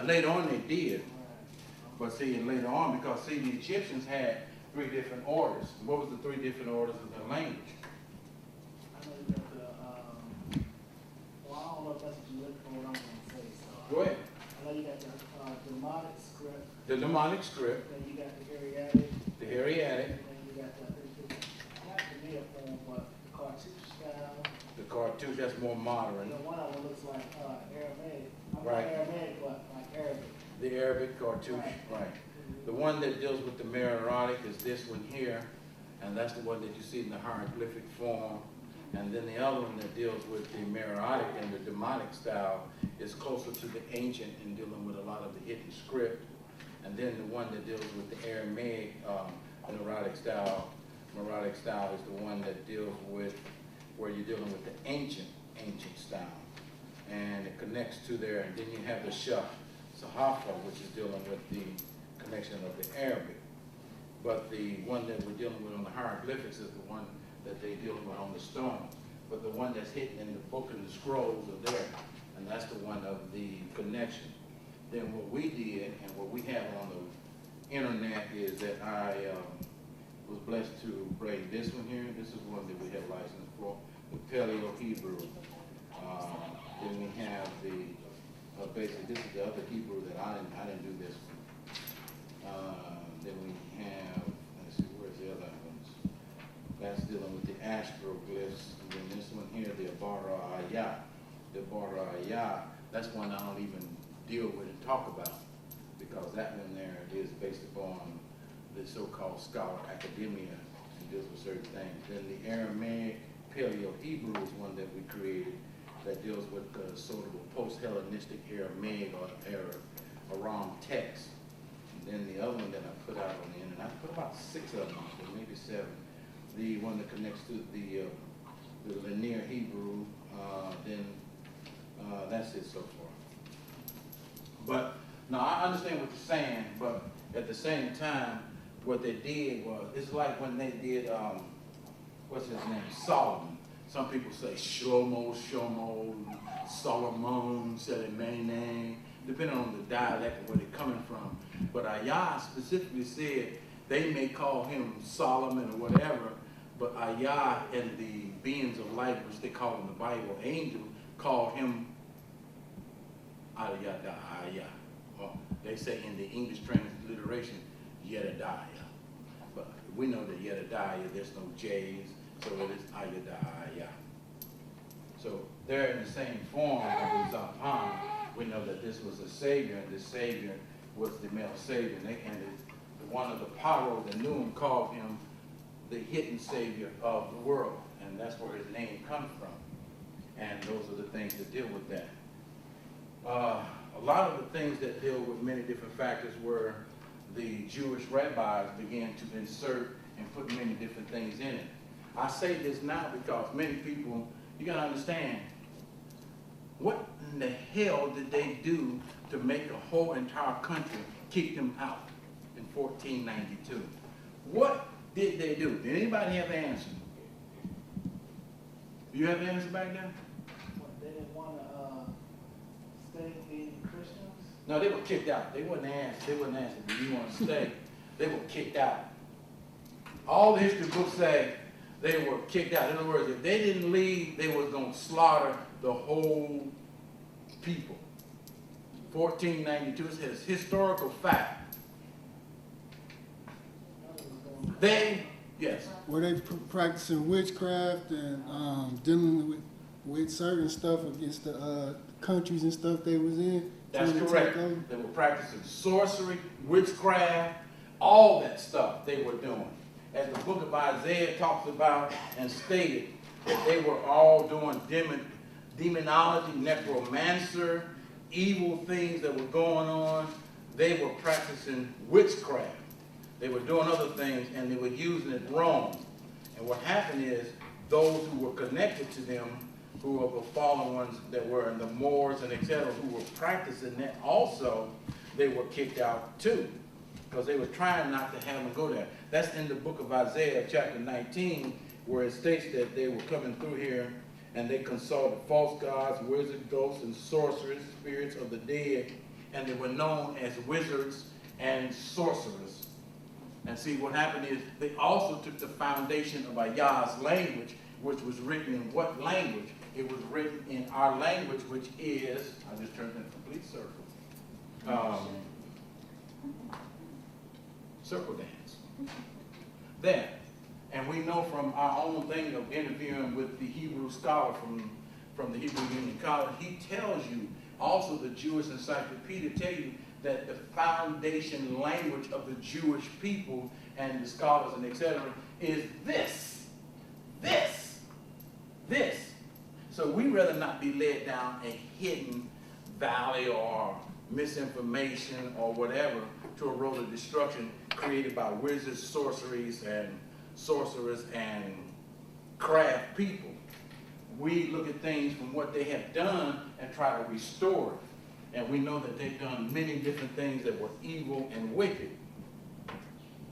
later on they did. But see, later on, because see, the Egyptians had 3 different orders. What was the 3 different orders of their language? I know you got the, well, I don't know if that's what you're looking for, what I'm going to say. So, Go ahead. I know you got the demonic script. The demonic script. Then you got the Ariatic. The Ariatic. And then you got not the neoform, but the cartouche style. The cartouche, that's more modern. The one of them looks like Aramaic. Right. Not Aramaic, but like Arabic. The Arabic cartouche, right. The one that deals with the meroitic is this one here, and that's the one that you see in the hieroglyphic form. And then the other one that deals with the meroitic and the demonic style is closer to the ancient in dealing with a lot of the hidden script. And then the one that deals with the Aramaic meroitic style is the one that deals with where you're dealing with the ancient style. And it connects to there, and then you have the Sahafa, which is dealing with the connection of the Arabic. But the one that we're dealing with on the hieroglyphics is the one that they're dealing with on the stone. But the one that's hidden in the book and the scrolls are there, and that's the one of the connection. Then what we did and what we have on the internet is that I was blessed to bring this one here. This is one that we have license for, the Paleo-Hebrew. Then we have the basically, this is the other Hebrew that I didn't do this one. Then we have, let's see, where's the other ones? That's dealing with the astroglyphs. And then this one here, the Bara'ayah. The Bara'ayah, that's one I don't even deal with and talk about, because that one there is based upon the so-called scholar academia and deals with certain things. Then the Aramaic Paleo-Hebrew is one that we created that deals with sort of a post-Hellenistic Aramaic or Aram text. And then the other one that I put out on the internet, I put about 6 of them, or maybe 7. The one that connects to the linear Hebrew, then that's it so far. But now I understand what you're saying, but at the same time, what they did was, it's like when they did, what's his name, Solomon. Some people say Shlomo, Solomon, Salimene, depending on the dialect of where they're coming from. But Ayah specifically said they may call him Solomon or whatever, but Ayah and the beings of light, which they call in the Bible angel, call him Ayah. Or they say in the English transliteration, Yedadiah. But we know that Yedadiah, there's no J's, so it is Ayah. So they're in the same form of the Zapan. We know that this was a savior, and this savior was the male savior. And one of the Paro that knew him called him the hidden savior of the world, and that's where his name comes from. And those are the things that deal with that. A lot of the things that deal with many different factors were the Jewish rabbis began to insert and put many different things in it. I say this now because many people, you got to understand, what in the hell did they do to make a whole entire country kick them out in 1492? What did they do? Did anybody have an answer? Do you have an answer back there? They didn't want to stay being Christians? No, they were kicked out. They wouldn't ask. Do you want to stay? They were kicked out. All the history books say they were kicked out. In other words, if they didn't leave, they were going to slaughter the whole people. 1492 is historical fact. Yes. Were they practicing witchcraft and dealing with certain stuff against the countries and stuff they was in? That's correct. They were practicing sorcery, witchcraft, all that stuff they were doing. As the book of Isaiah talks about and stated, that they were all doing demonology, necromancer, evil things that were going on. They were practicing witchcraft. They were doing other things, and they were using it wrong. And what happened is, those who were connected to them, who were the fallen ones that were in the Moors and etc., who were practicing that also, they were kicked out too, because they were trying not to have them go there. That's in the book of Isaiah, chapter 19, where it states that they were coming through here, and they consulted false gods, wizards, ghosts, and sorcerers, spirits of the dead, and they were known as wizards and sorcerers. And see, what happened is they also took the foundation of Ayah's language, which was written in what language? It was written in our language, which is, I just turned in a complete circle. Circle dance. There. And we know from our own thing of interviewing with the Hebrew scholar from the Hebrew Union College, he tells you, also the Jewish Encyclopedia tell you that the foundation language of the Jewish people and the scholars and etc. is this. So we rather not be led down a hidden valley or misinformation or whatever to a road of destruction created by wizards, sorcerers and craft people. We look at things from what they have done and try to restore it. And we know that they've done many different things that were evil and wicked.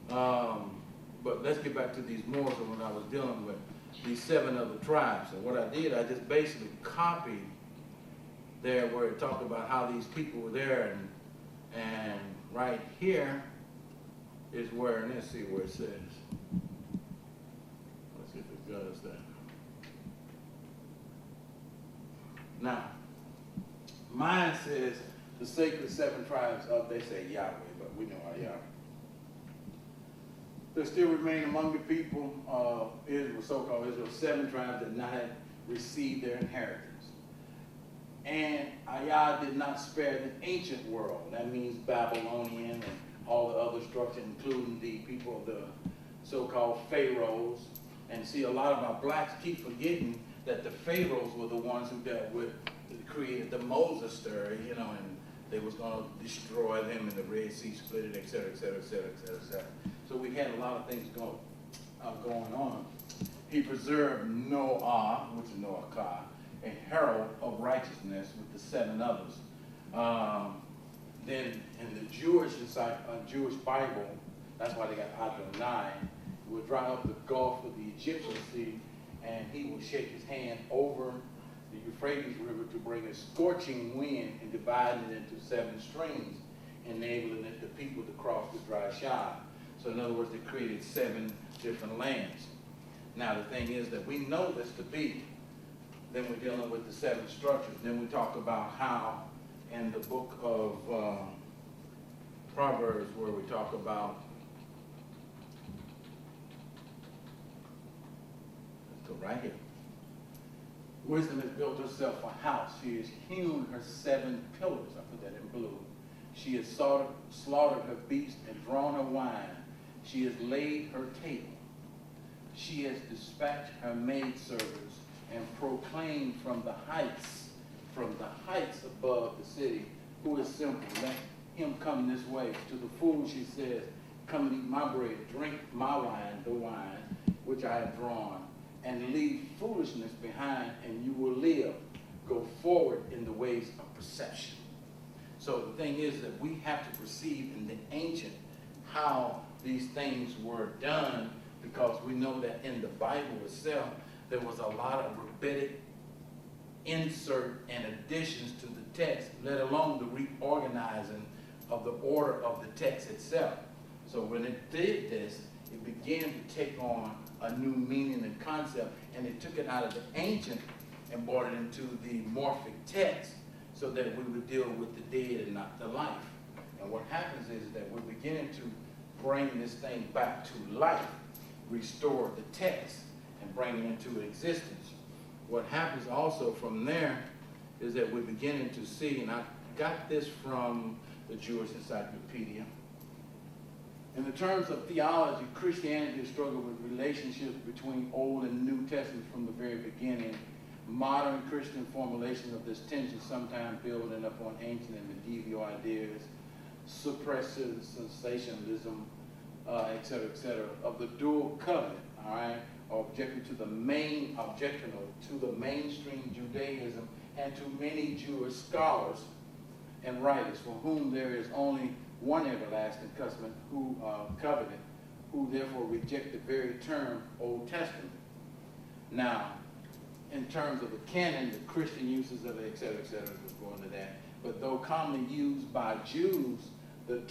But let's get back to these Moors when I was dealing with these 7 other tribes. And what I did, I just basically copied there where it talked about how these people were there. And right here is where, and let's see where it says. Let's see if it does that. Now, mine says the sacred 7 tribes of, they say Yahweh, but we know our Yahweh. There still remain among the people of Israel, so-called Israel, 7 tribes that not have received their inheritance. And Ayah did not spare the ancient world. That means Babylonian and all the other structure, including the people of the so-called pharaohs. And see, a lot of our blacks keep forgetting that the pharaohs were the ones who dealt with, created the Moses story, you know, and they was going to destroy them and the Red Sea split it, et cetera, et cetera, et cetera, et cetera, et cetera. So we had a lot of things going on. He preserved Noah, which is Noah, a herald of righteousness with the 7 others. Then in the Jewish Bible, that's why they got Adonai, he would dry up the Gulf of the Egyptian Sea, and he would shake his hand over the Euphrates River to bring a scorching wind and divide it into 7 streams, enabling the people to cross the dry shod. So in other words, they created 7 different lands. Now the thing is that we know this to be. Then we're dealing with the 7 structures. Then we talk about how in the book of Proverbs, where we talk about, let's go right here. Wisdom has built herself a house. She has hewn her 7 pillars. I put that in blue. She has slaughtered her beasts and drawn her wine. She has laid her table. She has dispatched her maidservants and proclaimed from the heights above the city, who is simple, let him come this way. To the fool she says, come and eat my bread, drink my wine, the wine which I have drawn, and leave foolishness behind, and you will live. Go forward in the ways of perception. So the thing is that we have to perceive in the ancient how these things were done, because we know that in the Bible itself, there was a lot of rabbinic insert and additions to the text, let alone the reorganizing of the order of the text itself. So when it did this, it began to take on a new meaning and concept, and it took it out of the ancient and brought it into the morphic text, so that we would deal with the dead and not the life. And what happens is that we're beginning to bring this thing back to life, restore the text, and bring it into existence. What happens also from there is that we're beginning to see, and I got this from the Jewish Encyclopedia. In the terms of theology, Christianity has struggled with relationships between Old and New Testament from the very beginning. Modern Christian formulation of this tension, sometimes building up on ancient and medieval ideas, suppressive sensationalism, et cetera, of the dual covenant, all right, or objecting to the mainstream Judaism and to many Jewish scholars and writers for whom there is only one everlasting covenant, who therefore reject the very term Old Testament. Now, in terms of the canon, the Christian uses of it, et cetera, we'll go into that. but though commonly used by Jews,